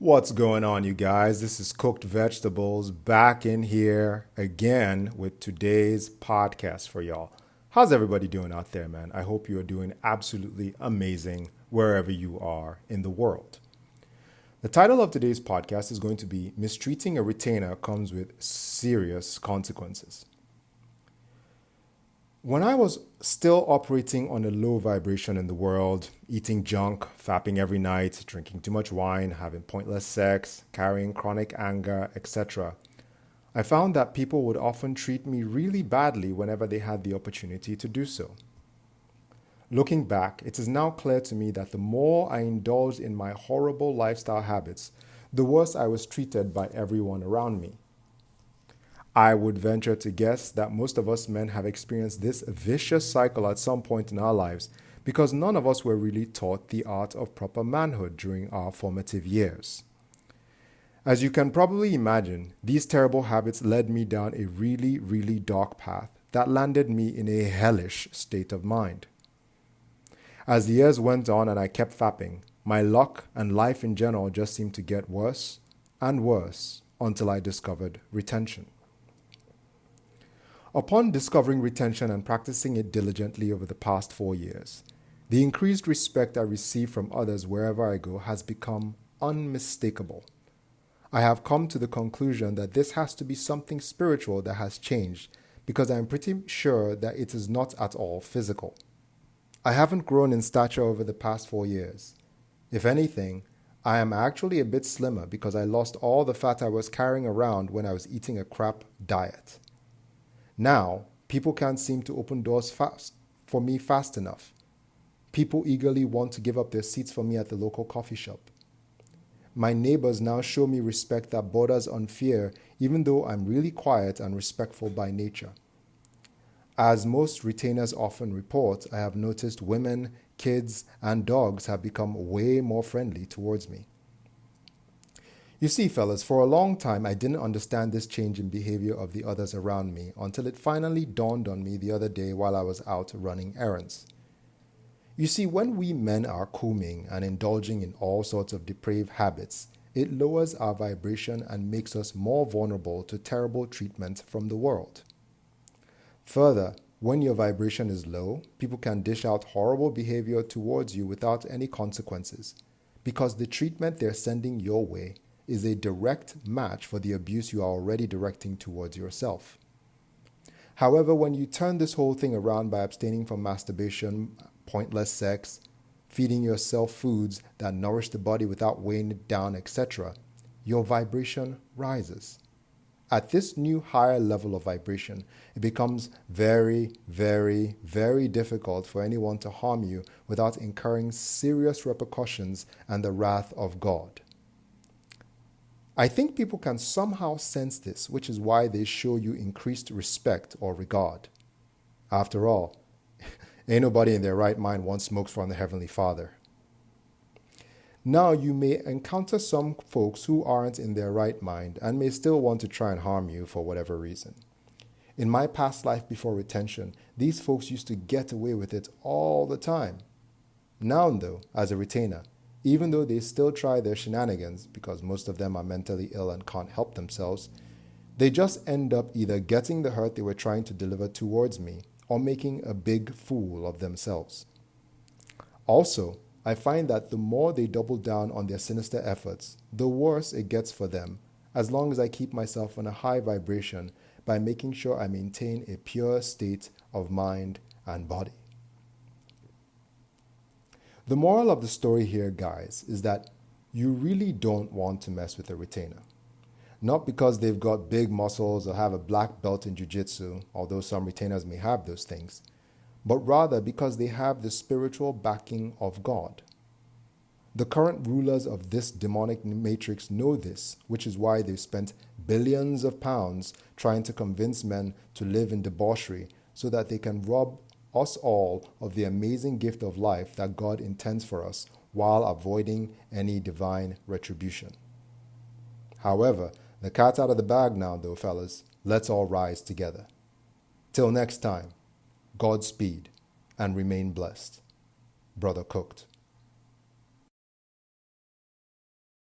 What's going on, you guys? This is Cooked Vegetables back in here again with today's podcast for y'all. How's everybody doing out there, man? I hope you are doing absolutely amazing wherever you are in the world. The title of today's podcast is going to be Mistreating a Retainer Comes with Serious Consequences. When I was still operating on a low vibration in the world, eating junk, fapping every night, drinking too much wine, having pointless sex, carrying chronic anger, etc., I found that people would often treat me really badly whenever they had the opportunity to do so. Looking back, it is now clear to me that the more I indulged in my horrible lifestyle habits, the worse I was treated by everyone around me. I would venture to guess that most of us men have experienced this vicious cycle at some point in our lives because none of us were really taught the art of proper manhood during our formative years. As you can probably imagine, these terrible habits led me down a really, really dark path that landed me in a hellish state of mind. As the years went on and I kept fapping, my luck and life in general just seemed to get worse and worse until I discovered retention. Upon discovering retention and practicing it diligently over the past 4 years, the increased respect I receive from others wherever I go has become unmistakable. I have come to the conclusion that this has to be something spiritual that has changed because I am pretty sure that it is not at all physical. I haven't grown in stature over the past 4 years. If anything, I am actually a bit slimmer because I lost all the fat I was carrying around when I was eating a crap diet. Now, people can't seem to open doors for me fast enough. People eagerly want to give up their seats for me at the local coffee shop. My neighbors now show me respect that borders on fear, even though I'm really quiet and respectful by nature. As most retainers often report, I have noticed women, kids, and dogs have become way more friendly towards me. You see, fellas, for a long time, I didn't understand this change in behavior of the others around me until it finally dawned on me the other day while I was out running errands. You see, when we men are cooming and indulging in all sorts of depraved habits, it lowers our vibration and makes us more vulnerable to terrible treatment from the world. Further, when your vibration is low, people can dish out horrible behavior towards you without any consequences, because the treatment they're sending your way is a direct match for the abuse you are already directing towards yourself. However, when you turn this whole thing around by abstaining from masturbation, pointless sex, feeding yourself foods that nourish the body without weighing it down, etc., your vibration rises. At this new higher level of vibration, it becomes very, very, very difficult for anyone to harm you without incurring serious repercussions and the wrath of God. I think people can somehow sense this, which is why they show you increased respect or regard. After all, ain't nobody in their right mind wants smoke from the Heavenly Father. Now, you may encounter some folks who aren't in their right mind and may still want to try and harm you for whatever reason. In my past life before retention, these folks used to get away with it all the time. Now, though, as a retainer, even though they still try their shenanigans, because most of them are mentally ill and can't help themselves, they just end up either getting the hurt they were trying to deliver towards me or making a big fool of themselves. Also, I find that the more they double down on their sinister efforts, the worse it gets for them, as long as I keep myself on a high vibration by making sure I maintain a pure state of mind and body. The moral of the story here, guys, is that you really don't want to mess with a retainer. Not because they've got big muscles or have a black belt in jiu-jitsu, although some retainers may have those things, but rather because they have the spiritual backing of God. The current rulers of this demonic matrix know this, which is why they've spent billions of pounds trying to convince men to live in debauchery so that they can rob us all of the amazing gift of life that God intends for us while avoiding any divine retribution. However, the cat's out of the bag now, though, fellas. Let's all rise together. Till next time, Godspeed and remain blessed. Brother Cooked.